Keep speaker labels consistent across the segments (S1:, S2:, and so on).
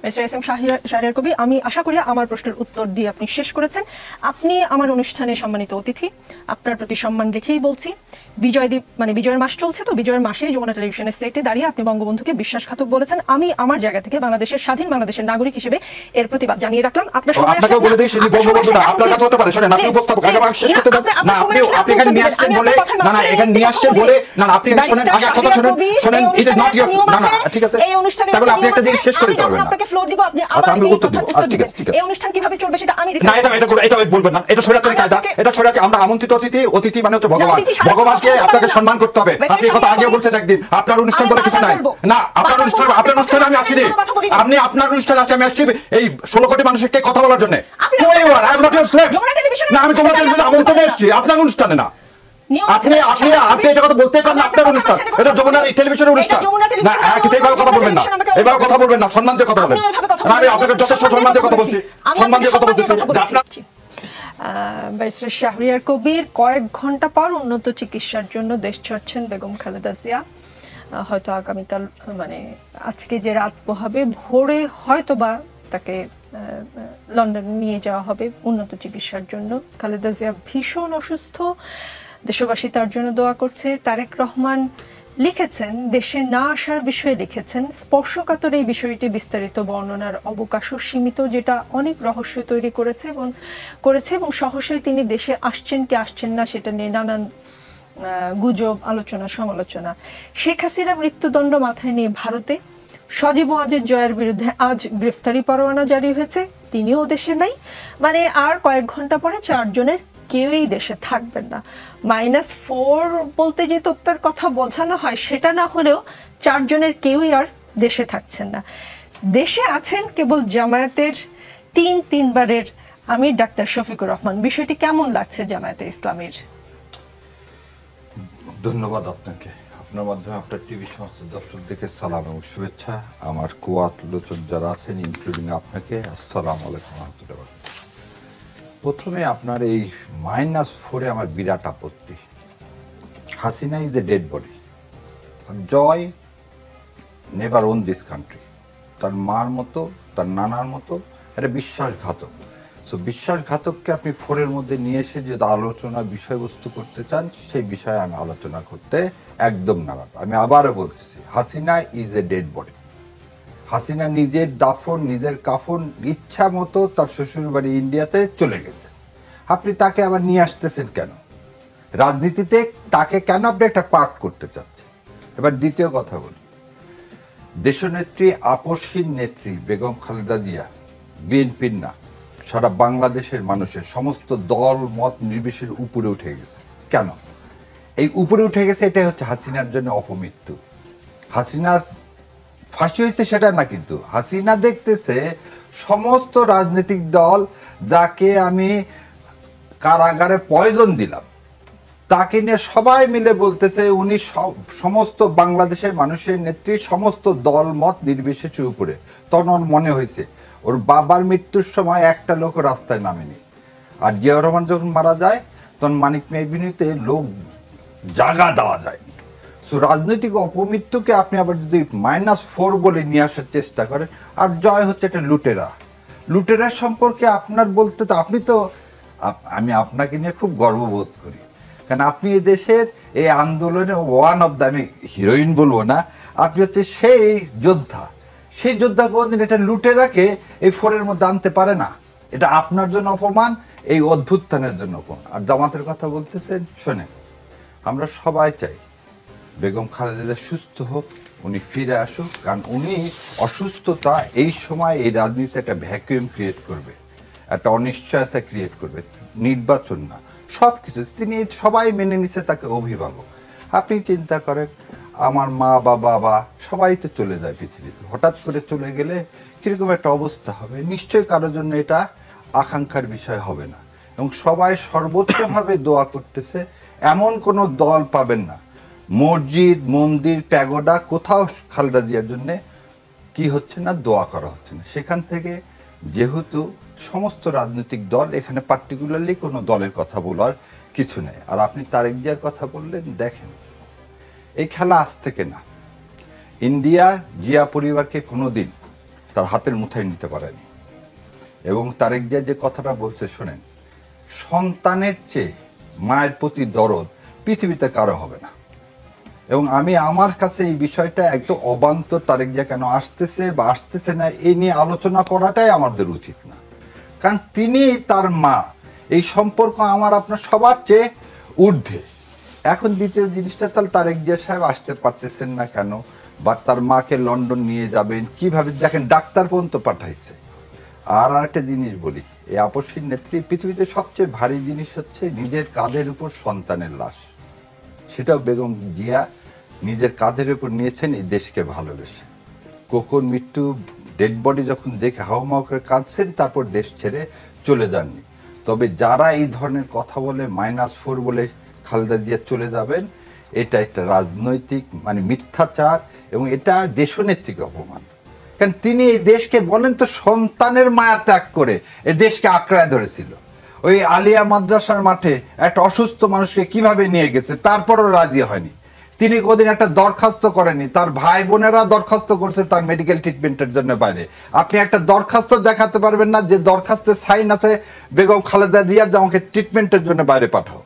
S1: Mister S M Shahriar Kabir, আমি আশা করি আমার প্রশ্নের উত্তর দিয়ে আপনি শেষ করেছেন। আপনি আমার অনুষ্ঠানে সম্মানিত অতিথি, আপনার প্রতি সম্মান রেখেই বলছি, বিজয়ের মাস চলছে, তো বিজয়ের মাসে যমুনা টেলিভিশনের সেটে দাঁড়িয়ে আপনি বঙ্গবন্ধুকে বিশ্বাসঘাতক বলেছেন। আমি আমার জায়গা থেকে বাংলাদেশের স্বাধীন বাংলাদেশের নাগরিক হিসেবে এর প্রতিবাদ জানিয়ে রাখলাম। আপনার
S2: আপনাকে বলে দেই সেটি বঙ্গবন্ধু না, আপনার কাছে হতে পারে। শুনেন, আপনি উপস্থাপক, আগে আমাকে শেষ করতে দেন না। আপনি এখানে নিয়ে আসছেন বলে না, না এখানে নিয়ে আসছেন বলে না, আপনি শুনেন, আগে কথা শুনেন, ইট ইজ নট ইওর, না না ঠিক আছে,
S1: এই অনুষ্ঠানে
S2: তাহলে আপনি একটা জিনিস শেষ করে দিতে পারবেন না।
S1: আপনাকে ফ্লোর দিব, আপনি আমার এই উত্তর দিবেন। এই অনুষ্ঠান কিভাবে চলবে সেটা আমি
S2: না, এটা বলবেন না, এটা স্বৈরাচারী কায়দা, এটা স্বৈরাচারী। আমরা আমন্ত্রিত অতিথি মানে হচ্ছে ভগবান, ভগবানকে আপনাকে সম্মান করতে হবে। আপনি কথা আগে বলছেন একদিন, আপনার অনুষ্ঠান বলে কিছু নাই। না, আপনার অনুষ্ঠানে আমি আসিনি, আপনি আপনার অনুষ্ঠানে আসছি, আমি আসছি এই 16 কোটি মানুষকে কথা বলার জন্য। না, আমি তোমার টেলিভিশনে আমন্ত্রণে এসেছি, আপনার অনুষ্ঠানে না। আপনি এটা কথা বলতে পারেন, আপনার অনুষ্ঠান, এটা যমুনার টেলিভিশনের অনুষ্ঠান না। এইভাবে কথা বলবেন না, এভাবে কথা বলবেন না, সম্মান দিয়ে কথা বলেন। আমি আপনাকে যথেষ্ট সম্মান দিয়ে কথা বলছি, সম্মান দিয়ে কথা বলতেছি।
S1: ব্যারিস্টার শাহরিয়ার কবির কয়েক ঘন্টা পর উন্নত চিকিৎসার জন্য দেশ ছাড়ছেন বেগম খালেদা জিয়া। হয়তো আগামীকাল মানে আজকে যে রাত পোহাবে, ভোরে হয়তো বা তাকে লন্ডনে নিয়ে যাওয়া হবে উন্নত চিকিৎসার জন্য। খালেদা জিয়া ভীষণ অসুস্থ, দেশবাসী তার জন্য দোয়া করছে। তারেক রহমান লিখেছেন, দেশে না আসার বিষয়ে লিখেছেন, স্পর্শকাতর এই বিষয়টি বিস্তারিত বর্ণনার অবকাশও সীমিত, যেটা অনেক রহস্য তৈরি করেছে এবং সহসাই তিনি দেশে আসছেন কি আসছেন না সেটা নিয়ে নানান গুজব, আলোচনা, সমালোচনা। শেখ হাসিনা মৃত্যুদণ্ড মাথায় নিয়ে ভারতে, সজীব ওয়াজেদ জয়ের বিরুদ্ধে আজ গ্রেফতারি পরোয়ানা জারি হয়েছে, তিনিও দেশে নাই। মানে আর কয়েক ঘন্টা পরে 4 জনের কেউই দেশে থাকবেন না। -4 বলতে যে তত্ত্বের কথা বোঝানো হয় সেটা না হলেও 4 জনের কেউই আর দেশে থাকছেন না। দেশে আছেন কেবল জামায়াতের 3বারের আমির ডাক্তার শফিকুর রহমান। বিষয়টি কেমন লাগছে জামায়াতে ইসলামীর?
S3: ধন্যবাদ আপনাকে, আপনার মাধ্যমে আপনার টিভি সমস্ত দর্শকদেরকে সালাম এবং শুভেচ্ছা। আমার কোয়ালোচক যারা আছেন ইনক্লুডিং আপনাকে, আসসালামু আলাইকুম রহমতুল্লাহ। প্রথমে আপনার এই -4-এ আমার বিরাট আপত্তি। Hasina is a dead body, Joy never own this country. তার মার মতো, তার নানার মতো একটা বিশ্বাসঘাতক। সো বিশ্বাসঘাতককে আপনি 4-এর মধ্যে নিয়ে এসে যদি আলোচনা বিষয়বস্তু করতে চান, সেই বিষয়ে আমি আলোচনা করতে একদম নারাজ। আমি আবারও বলতেছি, Hasina is a dead body. Hasina নিজের দাফন, নিজের কাফন ইচ্ছা মতো তার শ্বশুর বাড়ি ইন্ডিয়াতে চলে গেছে। আপনি তাকে আবার নিয়ে আসতেছেন কেন? রাজনীতিতে তাকে কেন আপনি একটা পার্ট করতে চাচ্ছেন? এবার দ্বিতীয় কথা বলি, দেশনেত্রী, আপসহীন নেত্রী বেগম খালেদা জিয়া বিএনপির না, সারা বাংলাদেশের মানুষের সমস্ত দল মত নির্বিশেষের উপরে উঠে গেছে। কেন এই উপরে উঠে গেছে? এটাই হচ্ছে হাসিনার জন্য অপমৃত্যু। হাসিনার ফাঁসি হয়েছে সেটা না, কিন্তু হাসিনা দেখতেছে সমস্ত রাজনৈতিক দল, যাকে আমি কারাগারে পয়জন দিলাম, তাকে নিয়ে সবাই মিলে বলতেছে উনি সমস্ত বাংলাদেশের মানুষের নেত্রী, সমস্ত দল মত নির্বিশেষের উপরে। তখন ওর মনে হয়েছে ওর বাবার মৃত্যুর সময় একটা লোক রাস্তায় নামেনি। আর জিয়াউর রহমান যখন মারা যায় তখন মানিক মেহবিনীতে লোক জায়গা দেওয়া যায়। সো রাজনৈতিক অপমৃত্যুকে আপনি আবার যদি -4 বলে নিয়ে আসার চেষ্টা করেন, আর জয় হচ্ছে একটা লুটেরা সম্পর্কে আপনার বলতে তো আমি আপনাকে নিয়ে খুব গর্ববোধ করি, কারণ আপনি এই দেশের এই আন্দোলনে ওয়ান অফ দ্য, আমি হিরোইন বলবো না, আপনি হচ্ছে সেই যোদ্ধা কোনদিন এটা লুটেরাকে এই 4-এর মধ্যে আনতে পারে না। এটা আপনার জন্য অপমান, এই অভ্যুত্থানের জন্য অপমান। আর জামাতের কথা বলতেছেন, শোনেন, আমরা সবাই চাই বেগম খালেদা সুস্থ হোক, উনি ফিরে আসুক, কারণ উনি অসুস্থতা এই সময় এই রাজনীতিতে একটা ভ্যাকুয়াম ক্রিয়েট করবে, একটা অনিশ্চয়তা ক্রিয়েট করবে। নির্বাচন না, সব কিছু তিনি সবাই মেনে নিচ্ছে তাকে অভিভাবক। আপনি চিন্তা করেন, আমার মা বাবা সবাই তো চলে যায় পৃথিবীতে, হঠাৎ করে চলে গেলে কিরকম একটা অবস্থা হবে? নিশ্চয়ই কারোর জন্য এটা আকাঙ্ক্ষার বিষয় হবে না, এবং সবাই সর্বোচ্চভাবে দোয়া করতেছে। এমন কোনো দল পাবেন না, মসজিদ, মন্দির, প্যাগোডা, কোথাও খালেদা জিয়ার জন্য কি হচ্ছে না, দোয়া করা হচ্ছে না। সেখান থেকে যেহেতু সমস্ত রাজনৈতিক দল, এখানে পার্টিকুলারলি কোনো দলের কথা বলার কিছু নেই। আর আপনি তারেক জিয়ার কথা বললেন, দেখেন এই খেলা আজ থেকে না। ইন্ডিয়া জিয়া পরিবারকে কোনোদিন তার হাতের মুঠায় নিতে পারেনি। এবং তারেক জিয়া যে কথাটা বলছে শোনেন, সন্তানের চেয়ে মায়ের প্রতি দরদ পৃথিবীতে কারো হবে না। এবং আমি আমার কাছে এই বিষয়টা একদম অবান্তর, তারেক জিয়া কেন আসতেছে বা আসতেছে না এই নিয়ে আলোচনা করাটাই আমাদের উচিত না। কারণ তিনি তার মা, এই সম্পর্ক আমার আপনার সবার চেয়ে ঊর্ধ্বে। এখন দ্বিতীয় জিনিসটা, তাহলে তারেক জিয়া সাহেব আসতে পারতেছেন না কেন, বা তার মাকে লন্ডন নিয়ে যাবেন কিভাবে, দেখেন ডাক্তার পর্যন্ত পাঠাইছে। আর একটা জিনিস বলি, এই আপসীর নেত্রী, পৃথিবীতে সবচেয়ে ভারী জিনিস হচ্ছে নিজের কাঁধের উপর সন্তানের লাশ। সেটাও বেগম জিয়া নিজের কাঁধের উপর নিয়েছেন এই দেশকে ভালোবেসে। কোকোর মৃত্যু ডেড বডি যখন দেখে হাওমাও করে কাঁদছেন, তারপর দেশ ছেড়ে চলে যাননি। তবে যারা এই ধরনের কথা বলে -4 বলে খালেদা জিয়া চলে যাবেন, এটা একটা রাজনৈতিক মানে মিথ্যাচার, এবং এটা দেশনেত্রীকে অপমান। কারণ তিনি এই দেশকে বলেন তো সন্তানের মায়া ত্যাগ করে এই দেশকে আঁকড়ায় ধরেছিল। ওই আলিয়া মাদ্রাসার মাঠে একটা অসুস্থ মানুষকে কিভাবে নিয়ে গেছে, তারপরও রাজি হয়নি। তিনি কোনদিন একটা দরখাস্ত করেনি, তার ভাই বোনেরা দরখাস্ত করছে তার মেডিকেল ট্রিটমেন্টের জন্য বাইরে। আপনি একটা দরখাস্ত দেখাতে পারবেন না যে দরখাস্তের সাইন আছে বেগম খালেদা জিয়ার, যে আমাকে ট্রিটমেন্টের জন্য বাইরে পাঠাও।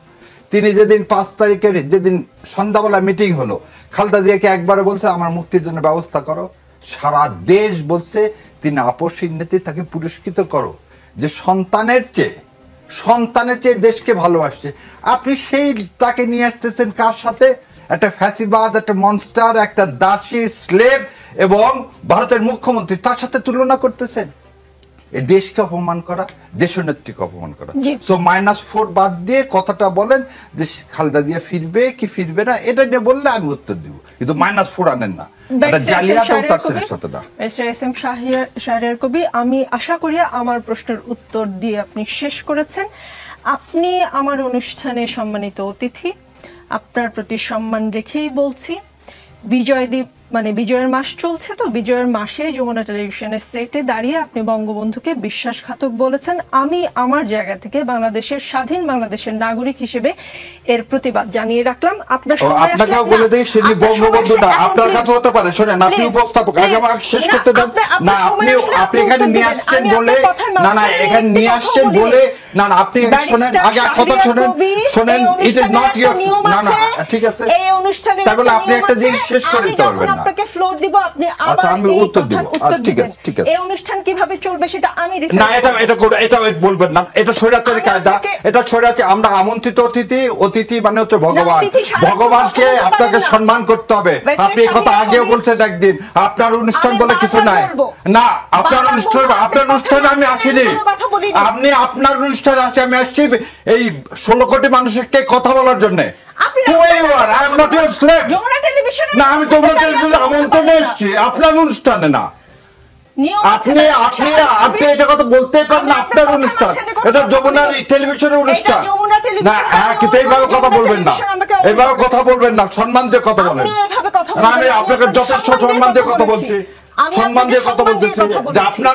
S3: তিনি যেদিন 5 তারিখের যেদিন সন্ধ্যাবেলা মিটিং হলো, খালেদা জিয়াকে একবারে বলছে আমার মুক্তির জন্য ব্যবস্থা করো। সারা দেশ বলছে তিনি আপসীর নেত্রী, তাকে পুরস্কৃত করো, যে সন্তানের চেয়ে দেশকে ভালোবাসছে। আপনি সেই তাকে নিয়ে আসতেছেন কার সাথে? একটা ফ্যাসিবাদ, একটা মনস্টার, একটা দাসী স্লেভ এবং ভারতের মুখ্যমন্ত্রী, তার সাথে তুলনা করতেছেন। এই দেশকে অপমান করা, দেশনেত্রীকে অপমান করা। সো -4 বাদ দিয়ে কথাটা বলেন যে খালেদা জিয়া ফিরবে কি ফিরবে না, এটা নিয়ে বললে আমি উত্তর দিব, কিন্তু -4 আনেন না। এটা জালিয়াত ও তাফসীরের সাথে না।
S1: এসএম শাহরিয়ার কবি, আমি আশা করি আমার প্রশ্নের উত্তর দিয়ে আপনি শেষ করেছেন। আপনি আমার অনুষ্ঠানে সম্মানিত অতিথি, আপনার প্রতি সম্মান রেখেই বলছি, বিজয়ের মাস চলছে, তো বিজয়ের মাসে যমুনা টেলিভিশনের সেটে দাঁড়িয়ে আপনি বঙ্গবন্ধুকে বিশ্বাসঘাতক বলেছেন। আমি আমার জায়গা থেকে বাংলাদেশের স্বাধীন বাংলাদেশের নাগরিক হিসেবে এর প্রতিবাদ জানিয়ে রাখলাম। আপনার
S2: আপনাকেও বলে দেই সেটি বঙ্গবন্ধু না, আপনার কাছে হতে পারে। শুনেন, আপনি উপস্থাপক, আগে আমাকে শেষ করতে দেন না। আপনি এখানে নিয়ে আসছেন বলে, না এখানে নিয়ে আসছেন বলে, না আপনি শুনেন, আগে কথা শুনেন, ইট ইজ নট ইওর, না ঠিক আছে,
S1: এই অনুষ্ঠানে
S2: তাহলে আপনি একটা জিনিস শেষ করে দিতে পারবেন না।
S1: আপনাকে ফ্লোর দিব, আপনি আবার এই কথার উত্তর দিবেন। এই অনুষ্ঠান কিভাবে চলবে সেটা আমি ডিসাইড
S2: না, এটা বলবেন না, এটা স্বৈরাচারী কায়দা, এটা স্বৈরাচারী। আমরা আমন্ত্রিত অতিথি মানে হচ্ছে ভগবান, ভগবানকে আপনাকে সম্মান করতে হবে। আপনি এই কথা আগেও বলছেন একদিন, আপনার অনুষ্ঠান বলে কিছু নাই। না, আপনার অনুষ্ঠানে আমি আসিনি, আপনি আপনার অনুষ্ঠানে আসছি, আমি আসছি এই 16 কোটি মানুষকে কথা বলার জন্য। আমি তোমার আমন্ত্রণে এসেছি, আপনার অনুষ্ঠানে না। আপনি এটা কথা বলতে পারেন না, আপনার অনুষ্ঠান, এটা যমুনা টেলিভিশনের অনুষ্ঠান না। কিন্তু এইভাবে কথা বলবেন না, এইভাবে কথা বলবেন না, সম্মান দিয়ে কথা বলেন। আমি আপনাকে যথেষ্ট সম্মান দিয়ে কথা বলছি, সম্মান দিয়ে কথা বলতেছি যে আপনার